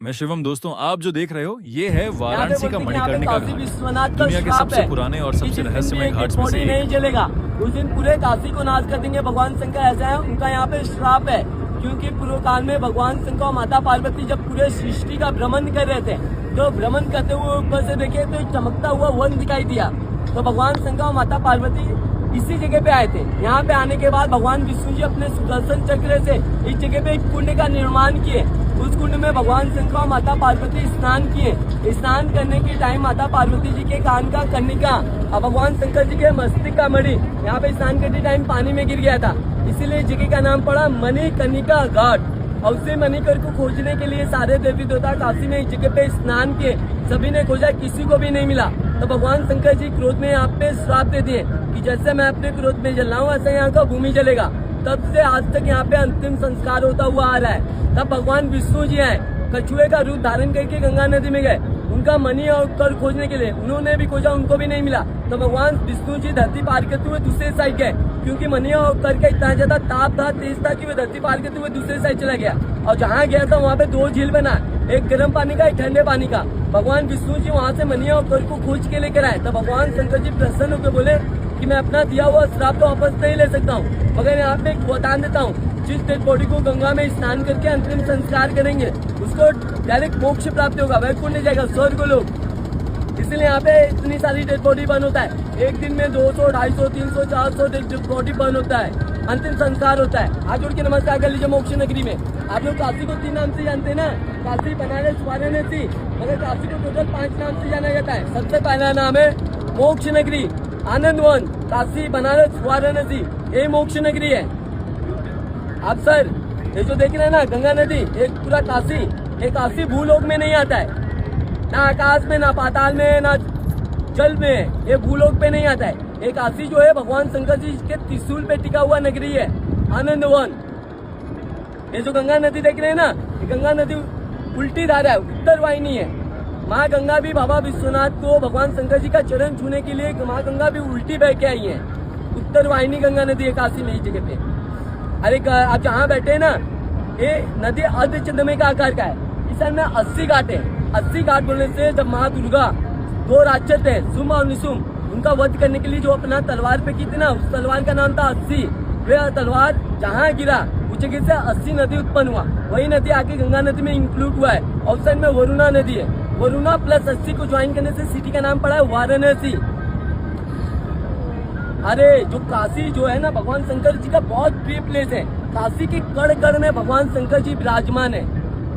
मैं शिवम। दोस्तों, आप जो देख रहे हो ये है वाराणसी का बोलते हैं कि मणिकर्णिका काशी घाट। विश्वनाथ का दुनिया के श्राप सबसे है पुराने और कि सबसे जिस दिन रहस्यमय भी घाट्स में बॉडी से नहीं एक। जलेगा उस दिन पूरे काशी को नाश कर देंगे। भगवान शंकर ऐसा है, उनका यहाँ पे श्राप है, क्योंकि पूर्व काल में भगवान शंकर और माता पार्वती जब पूरे सृष्टि का भ्रमण कर रहे थे, तो भ्रमण करते हुए ऊपर से देखे तो एक चमकता हुआ वन दिखाई दिया। तो भगवान शंकर और माता पार्वती इसी जगह पे आए थे। यहाँ पे आने के बाद भगवान विष्णु जी अपने सुदर्शन चक्र से इस जगह पे एक कुंड का निर्माण किए। उस कुंड में भगवान शंकर और माता पार्वती स्नान किए। स्नान करने के टाइम माता पार्वती जी के कान का कन्निका और भगवान शंकर जी के मस्तिष्क का मणि यहाँ पे स्नान करते टाइम पानी में गिर गया था, इसीलिए जगह का नाम पड़ा मणिकर्णिका घाट। और उसे मणिकर को खोजने के लिए सारे देवी देवता काशी में एक जगह पे स्नान किए। सभी ने खोजा, किसी को भी नहीं मिला। तो भगवान शंकर जी क्रोध में यहाँ पे श्राप दे दिए कि जैसे मैं अपने क्रोध में जल रहा हूँ ऐसे यहाँ का भूमि जलेगा। तब से आज तक यहाँ पे अंतिम संस्कार होता हुआ आ रहा है। तब भगवान विष्णु जी आए, कछुए का रूप धारण करके गंगा नदी में गए उनका मणि और कर खोजने के लिए। उन्होंने भी खोजा, उनको भी नहीं मिला। तो भगवान विष्णु जी धरती पार करते हुए दूसरे साइड गए, क्योंकि मणि और कर का इतना ज्यादा ताप था, तेज था कि वो धरती पार करते हुए दूसरे साइड चला गया। और जहाँ गया था वहाँ पे दो झील बना, एक गर्म पानी का, एक ठंडे पानी का। भगवान विष्णु जी वहाँ से मणि और कर को खोज के लेकर आए। तो भगवान शंकर जी प्रसन्न होकर बोले कि मैं अपना दिया हुआ श्राप तो वापस नहीं ले सकता हूँ, मगर यहाँ पे एक वरदान देता हूँ। जिस डेड बॉडी को गंगा में स्नान करके अंतिम संस्कार करेंगे उसको डायरेक्ट मोक्ष प्राप्त होगा, वैकुंठ जाएगा, स्वर्ग लोग। इसलिए यहाँ पे इतनी सारी डेड बॉडी बर्न होता है। एक दिन में 200, 250, 300, 400 डेड बॉडी बर्न होता है, अंतिम संस्कार होता है। हाथ जोड़ के नमस्कार कर लीजिए मोक्ष नगरी में। आप लोग काशी को 3 नाम से जानते हैं ना, काशी, बनारस, वाराणसी, मगर काशी को टोटल 5 नाम से जाना जाता है। सबसे पहला नाम है मोक्ष नगरी, आनंद वन। काशी, बनारस, वाराणसी, ये मोक्ष नगरी है। आप सर ये जो देख रहे हैं ना गंगा नदी, एक पूरा काशी, ये काशी भूलोक में नहीं आता है, ना आकाश में, ना पाताल में, ना जल में, ये भूलोक पे नहीं आता है। ये काशी जो है भगवान शंकर जी के त्रिशूल पे टिका हुआ नगरी है, आनंद वन। ये जो गंगा नदी देख रहे हैं ना, ये गंगा नदी उल्टी धारा है, उत्तर वाहिनी है। माँ गंगा भी बाबा विश्वनाथ को, भगवान शंकर जी का चरण छूने के लिए माँ गंगा भी उल्टी बह के आई है। उत्तर वाहिनी गंगा नदी है काशी में, इस जगह पे। अरे आप जहाँ बैठे हैं ना, ये नदी अर्धचंद्रमे का आकार का है। इस में 80 घाट है। 80 घाट बोलने से जब माँ दुर्गा 2 राक्षस थे, शुंभ और निशुंभ, उनका वध करने के लिए जो अपना तलवार पे की थी ना, उस तलवार का नाम था 80। वह तलवार जहाँ गिरा उस जगह से 80 नदी उत्पन्न हुआ। वही नदी आके गंगा नदी में इंक्लूड हुआ है। और साइड में वरुणा नदी है। वरुणा प्लस 80 को ज्वाइन करने से सिटी का नाम पड़ा है वाराणसी। अरे जो काशी जो है ना, भगवान शंकर जी का बहुत प्रिय प्लेस है। काशी के कण कण में भगवान शंकर जी विराजमान है।